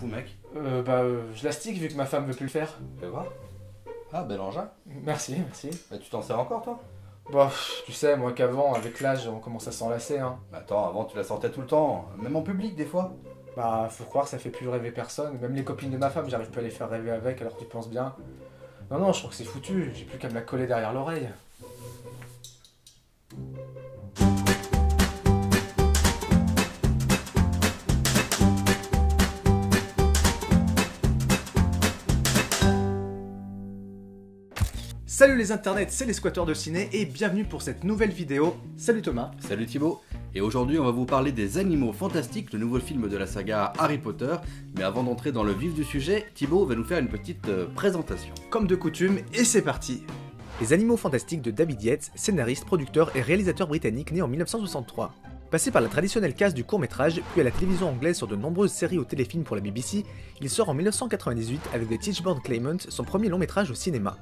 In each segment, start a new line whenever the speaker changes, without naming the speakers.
fous, mec?
Je la stick vu que ma femme veut plus le faire.
Fais voir. Ah, bel engin.
Merci, merci.
Bah, tu t'en sers encore, toi?
Tu sais, moi qu'avant, avec l'âge, on commence à s'enlacer, hein.
Mais attends, avant, tu la sortais tout le temps, même en public, des fois.
Faut croire que ça fait plus rêver personne. Même les copines de ma femme, j'arrive plus à les faire rêver avec, alors tu penses bien. Non, je crois que c'est foutu. J'ai plus qu'à me la coller derrière l'oreille. Salut les internets, c'est les squatteurs de ciné et bienvenue pour cette nouvelle vidéo. Salut Thomas.
Salut Thibaut. Et aujourd'hui, on va vous parler des Animaux Fantastiques, le nouveau film de la saga Harry Potter. Mais avant d'entrer dans le vif du sujet, Thibaut va nous faire une petite présentation.
Comme de coutume, et c'est parti. Les Animaux Fantastiques de David Yates, scénariste, producteur et réalisateur britannique né en 1963. Passé par la traditionnelle case du court-métrage, puis à la télévision anglaise sur de nombreuses séries ou téléfilms pour la BBC, il sort en 1998 avec The Tichborne Claimant, son premier long-métrage au cinéma.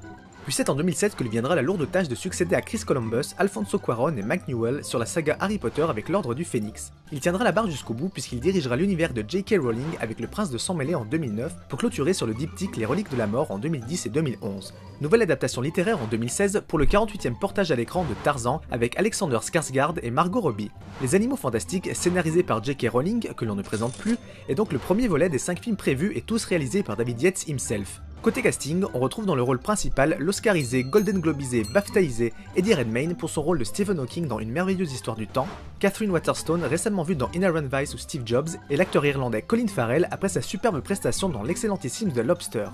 Puis c'est en 2007 que lui viendra la lourde tâche de succéder à Chris Columbus, Alfonso Cuarón et Mike Newell sur la saga Harry Potter avec l'Ordre du Phénix. Il tiendra la barre jusqu'au bout puisqu'il dirigera l'univers de J.K. Rowling avec Le Prince de Sang Mêlé en 2009 pour clôturer sur le diptyque Les Reliques de la Mort en 2010 et 2011. Nouvelle adaptation littéraire en 2016 pour le 48e portage à l'écran de Tarzan avec Alexander Skarsgård et Margot Robbie. Les Animaux Fantastiques, scénarisés par J.K. Rowling, que l'on ne présente plus, est donc le premier volet des 5 films prévus et tous réalisés par David Yates himself. Côté casting, on retrouve dans le rôle principal l'Oscarisé, Golden Globisé, BAFTAisé Eddie Redmayne pour son rôle de Stephen Hawking dans Une merveilleuse histoire du temps, Catherine Waterston récemment vue dans Inherent Vice ou Steve Jobs, et l'acteur irlandais Colin Farrell après sa superbe prestation dans l'excellentissime The Lobster.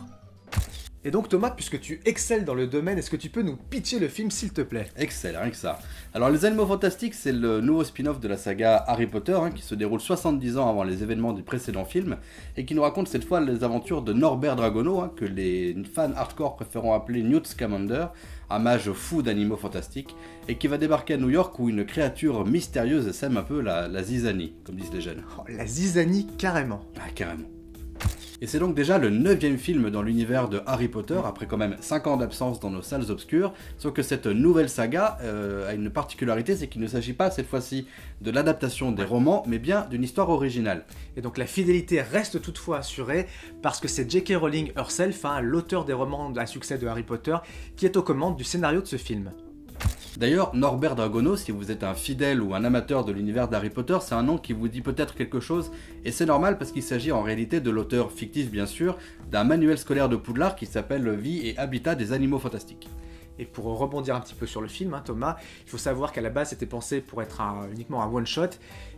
Et donc Thomas, puisque tu excelles dans le domaine, est-ce que tu peux nous pitcher le film s'il te plaît?
Excellent, rien que ça. Alors les Animaux Fantastiques, c'est le nouveau spin-off de la saga Harry Potter, qui se déroule 70 ans avant les événements du précédent film, et qui nous raconte cette fois les aventures de Norbert Dragono, que les fans hardcore préféreront appeler Newt Scamander, un mage fou d'animaux fantastiques, et qui va débarquer à New York où une créature mystérieuse sème un peu la zizanie, comme disent les jeunes.
Oh, la zizanie, carrément.
Ah, carrément. Et c'est donc déjà le 9e film dans l'univers de Harry Potter, après quand même 5 ans d'absence dans nos salles obscures, sauf que cette nouvelle saga a une particularité, c'est qu'il ne s'agit pas cette fois-ci de l'adaptation des romans, mais bien d'une histoire originale.
Et donc la fidélité reste toutefois assurée, parce que c'est J.K. Rowling herself, l'auteur des romans à succès de Harry Potter, qui est aux commandes du scénario de ce film.
D'ailleurs, Norbert Dragono, si vous êtes un fidèle ou un amateur de l'univers d'Harry Potter, c'est un nom qui vous dit peut-être quelque chose, et c'est normal parce qu'il s'agit en réalité de l'auteur fictif bien sûr, d'un manuel scolaire de Poudlard qui s'appelle Vie et Habitat des Animaux Fantastiques.
Et pour rebondir un petit peu sur le film, Thomas, il faut savoir qu'à la base c'était pensé pour être uniquement un one-shot,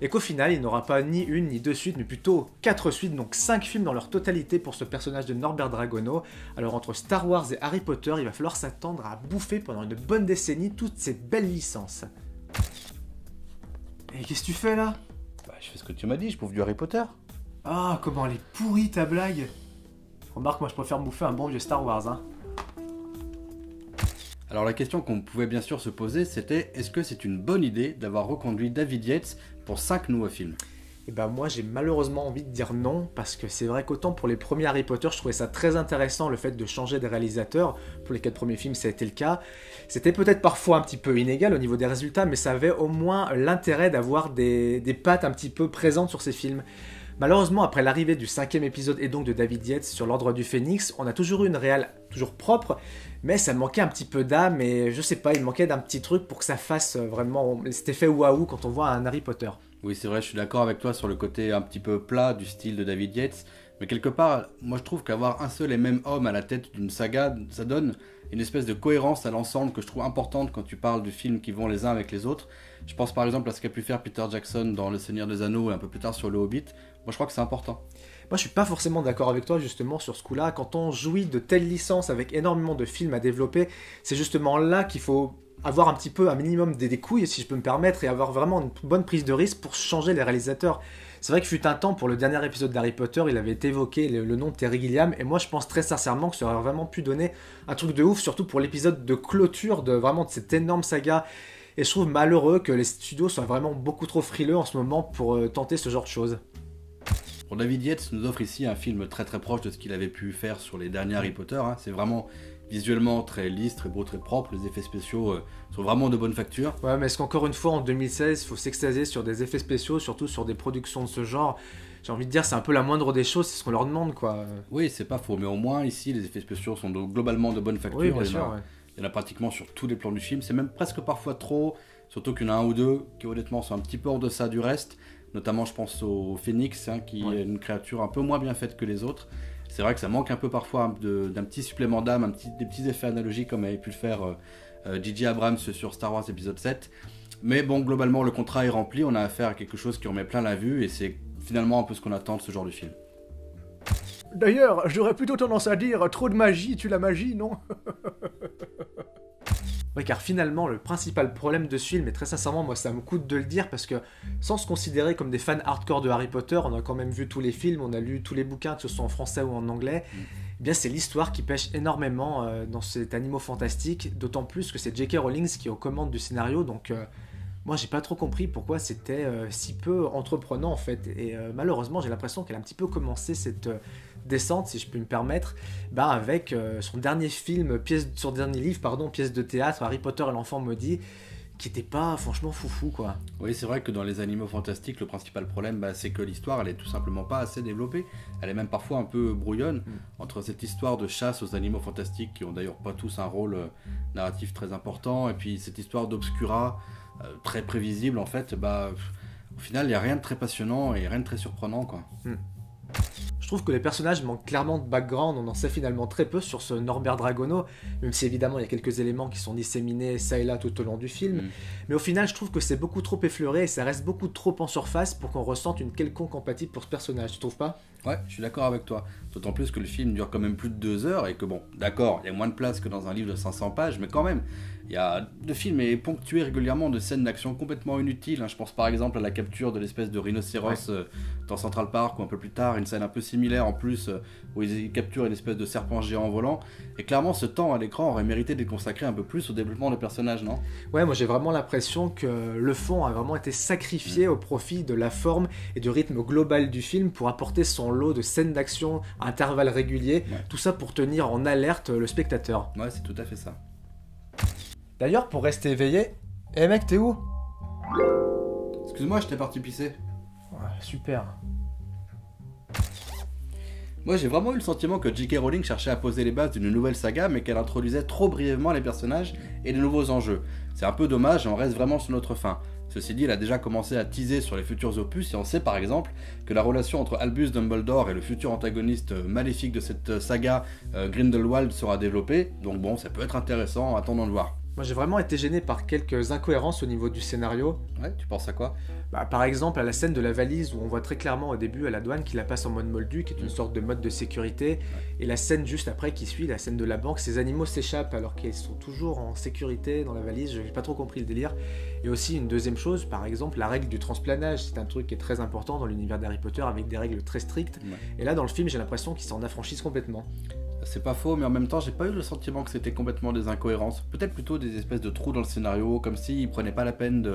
et qu'au final il n'aura pas ni une ni deux suites, mais plutôt 4 suites, donc 5 films dans leur totalité pour ce personnage de Norbert Dragono. Alors entre Star Wars et Harry Potter, il va falloir s'attendre à bouffer pendant une bonne décennie toutes ces belles licences. Et qu'est-ce que tu fais là?
Je fais ce que tu m'as dit, je bouffe du Harry Potter.
Ah, comment elle est pourrie ta blague! Remarque, moi je préfère bouffer un bon vieux Star Wars,
Alors la question qu'on pouvait bien sûr se poser, c'était est-ce que c'est une bonne idée d'avoir reconduit David Yates pour 5 nouveaux films?
Et moi j'ai malheureusement envie de dire non, parce que c'est vrai qu'autant pour les premiers Harry Potter, je trouvais ça très intéressant le fait de changer des réalisateurs. Pour les 4 premiers films ça a été le cas. C'était peut-être parfois un petit peu inégal au niveau des résultats, mais ça avait au moins l'intérêt d'avoir des pattes un petit peu présentes sur ces films. Malheureusement, après l'arrivée du 5e épisode et donc de David Yates sur l'Ordre du Phénix, on a toujours eu une réal toujours propre, mais ça manquait un petit peu d'âme et je sais pas, il manquait d'un petit truc pour que ça fasse vraiment cet effet waouh quand on voit un Harry Potter.
Oui, c'est vrai, je suis d'accord avec toi sur le côté un petit peu plat du style de David Yates, mais quelque part, moi je trouve qu'avoir un seul et même homme à la tête d'une saga, ça donne une espèce de cohérence à l'ensemble que je trouve importante quand tu parles de films qui vont les uns avec les autres. Je pense par exemple à ce qu'a pu faire Peter Jackson dans Le Seigneur des Anneaux et un peu plus tard sur Le Hobbit. Moi je crois que c'est important.
Moi je suis pas forcément d'accord avec toi justement sur ce coup-là. Quand on jouit de telles licences avec énormément de films à développer, c'est justement là qu'il faut avoir un petit peu un minimum des couilles, si je peux me permettre, et avoir vraiment une bonne prise de risque pour changer les réalisateurs. C'est vrai que fut un temps, pour le dernier épisode d'Harry Potter, il avait évoqué le nom de Terry Gilliam, et moi je pense très sincèrement que ça aurait vraiment pu donner un truc de ouf, surtout pour l'épisode de clôture de cette énorme saga. Et je trouve malheureux que les studios soient vraiment beaucoup trop frileux en ce moment pour tenter ce genre de choses.
Pour David Yates nous offre ici un film très très proche de ce qu'il avait pu faire sur les derniers Harry Potter. C'est vraiment visuellement très lisse, très beau, très propre. Les effets spéciaux sont vraiment de bonne facture.
Ouais, mais est-ce qu'encore une fois, en 2016, il faut s'extasier sur des effets spéciaux, surtout sur des productions de ce genre? J'ai envie de dire, c'est un peu la moindre des choses, c'est ce qu'on leur demande, quoi.
Oui, c'est pas faux, mais au moins ici, les effets spéciaux sont globalement de bonne facture.
Oui, bien sûr, ouais.
Il y en a pratiquement sur tous les plans du film. C'est même presque parfois trop, surtout qu'il y en a un ou deux qui honnêtement sont un petit peu hors de ça du reste. Notamment, je pense au Phénix, hein, qui est une créature un peu moins bien faite que les autres. C'est vrai que ça manque un peu parfois d'un petit supplément d'âme, des petits effets analogiques comme avait pu le faire J.J. Abrams sur Star Wars épisode 7. Mais bon, globalement, le contrat est rempli. On a affaire à quelque chose qui en met plein la vue et c'est finalement un peu ce qu'on attend de ce genre de film.
D'ailleurs, j'aurais plutôt tendance à dire, trop de magie, tue la magie, non? Ouais, car finalement, le principal problème de ce film, et très sincèrement, moi ça me coûte de le dire, parce que sans se considérer comme des fans hardcore de Harry Potter, on a quand même vu tous les films, on a lu tous les bouquins, que ce soit en français ou en anglais, eh bien c'est l'histoire qui pêche énormément dans cet Animaux Fantastiques, d'autant plus que c'est J.K. Rowling qui est aux commandes du scénario, donc moi j'ai pas trop compris pourquoi c'était si peu entreprenant en fait, et malheureusement j'ai l'impression qu'elle a un petit peu commencé cette descente, si je peux me permettre, avec son dernier film, son dernier livre, pièce de théâtre, Harry Potter et l'enfant maudit, qui était pas franchement foufou, quoi.
Oui, c'est vrai que dans les Animaux Fantastiques, le principal problème, c'est que l'histoire, elle est tout simplement pas assez développée. Elle est même parfois un peu brouillonne entre cette histoire de chasse aux animaux fantastiques, qui ont d'ailleurs pas tous un rôle narratif très important, et puis cette histoire d'obscura, très prévisible en fait, au final, il n'y a rien de très passionnant et rien de très surprenant, quoi.
Je trouve que les personnages manquent clairement de background, on en sait finalement très peu sur ce Norbert Dragono, même si évidemment il y a quelques éléments qui sont disséminés ça et là tout au long du film, mais au final je trouve que c'est beaucoup trop effleuré et ça reste beaucoup trop en surface pour qu'on ressente une quelconque empathie pour ce personnage, tu trouves pas?
Ouais, je suis d'accord avec toi, d'autant plus que le film dure quand même plus de 2 heures et que bon, d'accord, il y a moins de place que dans un livre de 500 pages, mais quand même, le film est ponctué régulièrement de scènes d'action complètement inutiles, hein. Je pense par exemple à la capture de l'espèce de rhinocéros dans Central Park, ou un peu plus tard, une scène un peu similaire en plus, où ils capturent une espèce de serpent géant volant, et clairement ce temps à l'écran aurait mérité d'être consacré un peu plus au développement des personnages, non?
Ouais, moi j'ai vraiment l'impression que le fond a vraiment été sacrifié au profit de la forme et du rythme global du film pour apporter son lot de scènes d'action à intervalles réguliers, tout ça pour tenir en alerte le spectateur.
Ouais, c'est tout à fait ça.
D'ailleurs, pour rester éveillé, mec, t'es où?
Excuse-moi, j'étais parti pisser.
Ouais, super.
Moi j'ai vraiment eu le sentiment que J.K. Rowling cherchait à poser les bases d'une nouvelle saga, mais qu'elle introduisait trop brièvement les personnages et les nouveaux enjeux. C'est un peu dommage et on reste vraiment sur notre fin. Ceci dit, elle a déjà commencé à teaser sur les futurs opus et on sait par exemple que la relation entre Albus Dumbledore et le futur antagoniste maléfique de cette saga, Grindelwald, sera développée, donc bon, ça peut être intéressant, attendons de voir.
Moi j'ai vraiment été gêné par quelques incohérences au niveau du scénario.
Ouais, tu penses à quoi?
Par exemple à la scène de la valise où on voit très clairement au début à la douane qu'il la passe en mode moldu, qui est une sorte de mode de sécurité, et la scène juste après qui suit, la scène de la banque, ces animaux s'échappent alors qu'ils sont toujours en sécurité dans la valise, j'ai pas trop compris le délire. Et aussi une deuxième chose, par exemple la règle du transplanage, c'est un truc qui est très important dans l'univers d'Harry Potter avec des règles très strictes, et là dans le film j'ai l'impression qu'ils s'en affranchissent complètement.
C'est pas faux, mais en même temps, j'ai pas eu le sentiment que c'était complètement des incohérences. Peut-être plutôt des espèces de trous dans le scénario, comme s'ils prenaient pas la peine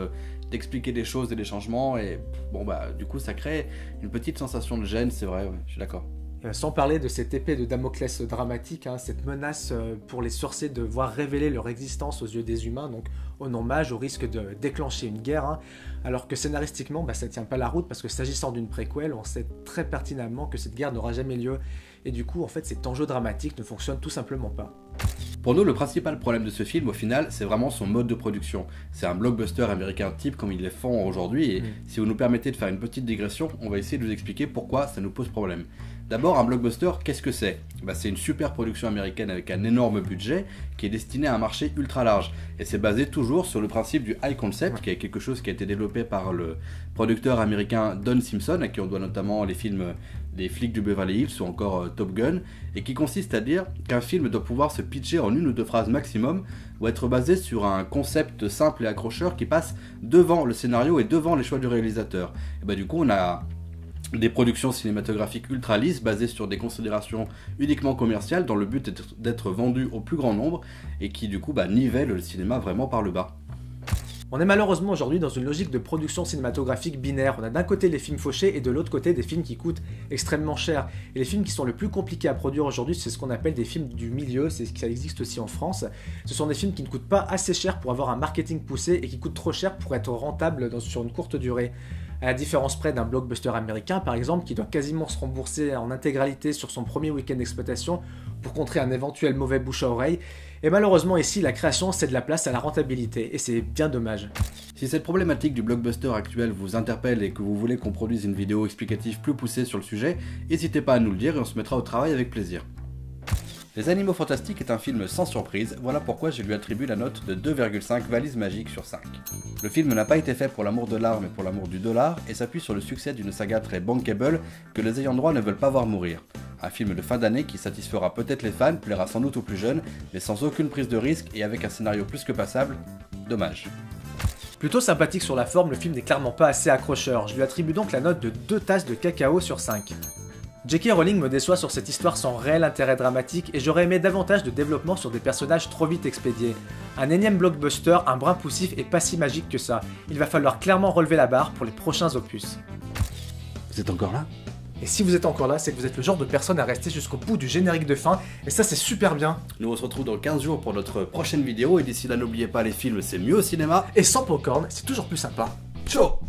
d'expliquer des choses et des changements. Et bon, du coup, ça crée une petite sensation de gêne, c'est vrai, ouais, je suis d'accord.
Sans parler de cette épée de Damoclès dramatique, cette menace pour les sorciers de voir révéler leur existence aux yeux des humains, donc au non-mage, au risque de déclencher une guerre, alors que scénaristiquement, ça tient pas la route, parce que s'agissant d'une préquelle, on sait très pertinemment que cette guerre n'aura jamais lieu, et du coup, en fait, cet enjeu dramatique ne fonctionne tout simplement pas.
Pour nous, le principal problème de ce film, au final, c'est vraiment son mode de production. C'est un blockbuster américain type comme ils les font aujourd'hui, et si vous nous permettez de faire une petite digression, on va essayer de vous expliquer pourquoi ça nous pose problème. D'abord, un blockbuster, qu'est-ce que c'est? C'est une super production américaine avec un énorme budget qui est destiné à un marché ultra large. Et c'est basé toujours sur le principe du high concept, qui est quelque chose qui a été développé par le producteur américain Don Simpson, à qui on doit notamment les films Les Flics du Beverly Hills ou encore Top Gun, et qui consiste à dire qu'un film doit pouvoir se pitcher en 1 ou 2 phrases maximum, ou être basé sur un concept simple et accrocheur qui passe devant le scénario et devant les choix du réalisateur. Et du coup, on a des productions cinématographiques ultra lisses basées sur des considérations uniquement commerciales dans le but d'être vendues au plus grand nombre et qui du coup nivellent le cinéma vraiment par le bas.
On est malheureusement aujourd'hui dans une logique de production cinématographique binaire. On a d'un côté les films fauchés et de l'autre côté des films qui coûtent extrêmement cher. Et les films qui sont les plus compliqués à produire aujourd'hui, c'est ce qu'on appelle des films du milieu, c'est ce qui existe aussi en France. Ce sont des films qui ne coûtent pas assez cher pour avoir un marketing poussé et qui coûtent trop cher pour être rentables sur une courte durée. À la différence près d'un blockbuster américain par exemple, qui doit quasiment se rembourser en intégralité sur son premier week-end d'exploitation pour contrer un éventuel mauvais bouche à oreille. Et malheureusement ici, la création cède la place à la rentabilité, et c'est bien dommage.
Si cette problématique du blockbuster actuel vous interpelle et que vous voulez qu'on produise une vidéo explicative plus poussée sur le sujet, n'hésitez pas à nous le dire et on se mettra au travail avec plaisir. Les Animaux Fantastiques est un film sans surprise, voilà pourquoi je lui attribue la note de 2,5 valises magiques sur 5. Le film n'a pas été fait pour l'amour de l'art mais pour l'amour du dollar et s'appuie sur le succès d'une saga très bankable que les ayants droit ne veulent pas voir mourir. Un film de fin d'année qui satisfera peut-être les fans, plaira sans doute aux plus jeunes, mais sans aucune prise de risque et avec un scénario plus que passable, dommage.
Plutôt sympathique sur la forme, le film n'est clairement pas assez accrocheur, je lui attribue donc la note de 2 tasses de cacao sur 5. J.K. Rowling me déçoit sur cette histoire sans réel intérêt dramatique et j'aurais aimé davantage de développement sur des personnages trop vite expédiés. Un énième blockbuster, un brin poussif et pas si magique que ça. Il va falloir clairement relever la barre pour les prochains opus.
Vous êtes encore là ?
Et si vous êtes encore là, c'est que vous êtes le genre de personne à rester jusqu'au bout du générique de fin, et ça c'est super bien.
Nous on se retrouve dans 15 jours pour notre prochaine vidéo et d'ici là n'oubliez pas les films c'est mieux au cinéma.
Et sans popcorn, c'est toujours plus sympa.
Ciao.